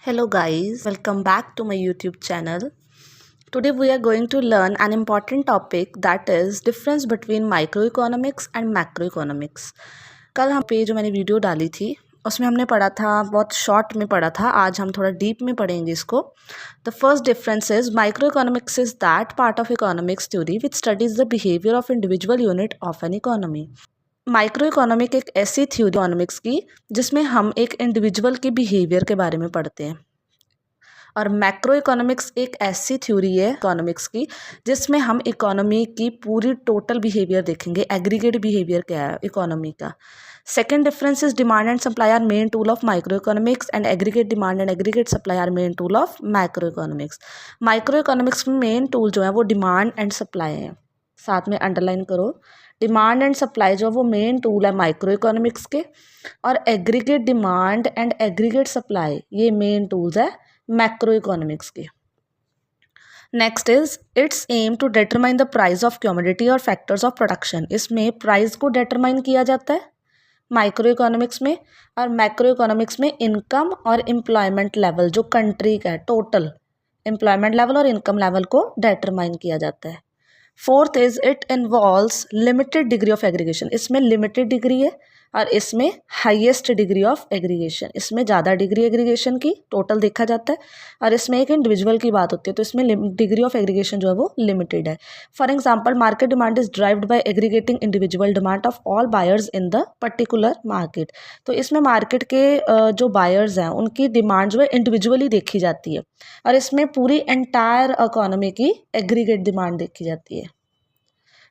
Hello guys, welcome back to my YouTube channel. Today we are going to learn an important topic, that is difference between microeconomics and macroeconomics. कल हम पे जो मैंने video डाली थी उसमें हमने पढ़ा था, बहुत शॉर्ट में पढ़ा था. आज हम थोड़ा डीप में पढ़ेंगे इसको. The first difference is microeconomics is that part of economics theory which studies the behaviour of individual unit of an economy. Micro economic एक ऐसी थ्योरी इकोनॉमिक्स की जिसमें हम एक इंडिविजुअल के बिहेवियर के बारे में पढ़ते हैं, और मैक्रो इकोनॉमिक्स एक ऐसी थ्योरी है इकोनॉमिक्स की जिसमें हम इकोनॉमी की पूरी टोटल बिहेवियर देखेंगे, एग्रीगेट बिहेवियर क्या है इकोनॉमी का. Second difference is demand and supply are main tool of micro economics and aggregate demand and aggregate supply are main tool of macro economics. Micro economics में main tool जो है वो demand and supply है. साथ में underline करो, demand and supply जो है वो मेन टूल है माइक्रो इकोनॉमिक्स के, और aggregate demand and aggregate supply ये मेन टूल्स है मैक्रो इकोनॉमिक्स के. Next is its aim to determine the price of commodity और फैक्टर्स ऑफ प्रोडक्शन. इसमें प्राइस को डिटरमाइन किया जाता है माइक्रो इकोनॉमिक्स में, और मैक्रो इकोनॉमिक्स में इनकम और एम्प्लॉयमेंट लेवल जो कंट्री का है, टोटल एम्प्लॉयमेंट लेवल और इनकम लेवल को डिटरमाइन किया जाता है. Fourth is it involves limited degree of aggregation. इसमें लिमिटेड डिग्री है और इसमें हाईएस्ट डिग्री ऑफ एग्रीगेशन. इसमें ज़्यादा डिग्री एग्रीगेशन की टोटल देखा जाता है, और इसमें एक इंडिविजुअल की बात होती है तो इसमें डिग्री ऑफ एग्रीगेशन जो है वो लिमिटेड है. For example market demand is derived by aggregating individual demand of all buyers in the particular market. तो इसमें मार्केट के जो बायर्स हैं उनकी डिमांड जो है इंडिविजुअली देखी जाती है, और इसमें पूरी एंटायर इकोनॉमी की एग्रीगेट डिमांड देखी जाती है.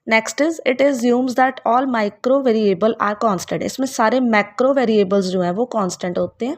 Next is it assumes that all micro variable are constant. इसमें सारे मैक्रो वेरिएबल्स जो हैं वो कांस्टेंट होते हैं,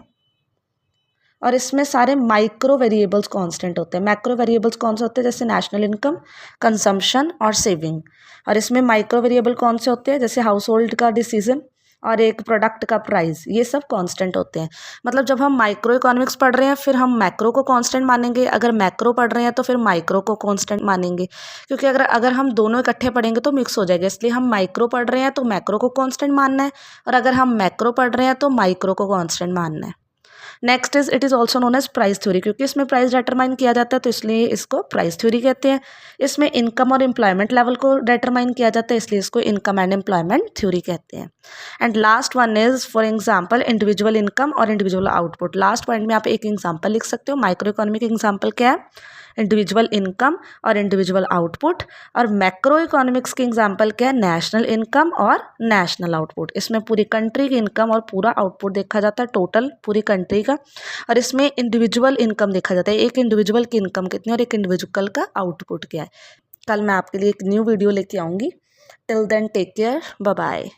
और इसमें सारे माइक्रो वेरिएबल्स कांस्टेंट होते हैं. मैक्रो वेरिएबल्स कौन से होते हैं, जैसे नेशनल इनकम, कंजम्पशन और सेविंग. और इसमें माइक्रो वेरिएबल कौन से होते हैं, जैसे हाउस होल्ड का डिसीजन और एक प्रोडक्ट का प्राइस. ये सब कांस्टेंट होते हैं. मतलब जब हम माइक्रो इकोनॉमिक्स पढ़ रहे हैं फिर हम मैक्रो को कांस्टेंट मानेंगे, अगर मैक्रो पढ़ रहे हैं तो फिर माइक्रो को कांस्टेंट मानेंगे, क्योंकि अगर हम दोनों इकट्ठे पढ़ेंगे तो मिक्स हो जाएगा. इसलिए हम माइक्रो पढ़ रहे हैं तो मैक्रो को कांस्टेंट मानना है, और अगर हम मैक्रो पढ़ रहे हैं तो माइक्रो को कांस्टेंट मानना है. Next is it is also known as price theory, क्योंकि इसमें प्राइस डिटरमाइन किया जाता है तो इसलिए इसको प्राइस थ्योरी कहते हैं. इसमें इनकम और एम्प्लॉयमेंट लेवल को डिटरमाइन किया जाता है, इसलिए इसको इनकम एंड एम्प्लॉयमेंट थ्योरी कहते हैं. And last one is for example individual income और इंडिविजुअल आउटपुट. लास्ट पॉइंट में आप एक एग्जांपल लिख सकते हो. माइक्रो इकोनॉमिक एग्जांपल क्या है, इंडिविजुअल इनकम और इंडिविजुअल आउटपुट. और मैक्रो इकोनॉमिक्स की एग्जांपल क्या है, नेशनल इनकम और नेशनल आउटपुट. इसमें पूरी कंट्री की इनकम और पूरा आउटपुट देखा जाता है, टोटल पूरी कंट्री का. और इसमें इंडिविजुअल इनकम देखा जाता है, एक इंडिविजुअल की इनकम कितनी और एक इंडिविजुअल का आउटपुट क्या है. कल मैं आपके लिए एक न्यू वीडियो लेके आऊँगी. Till then take care, bye bye.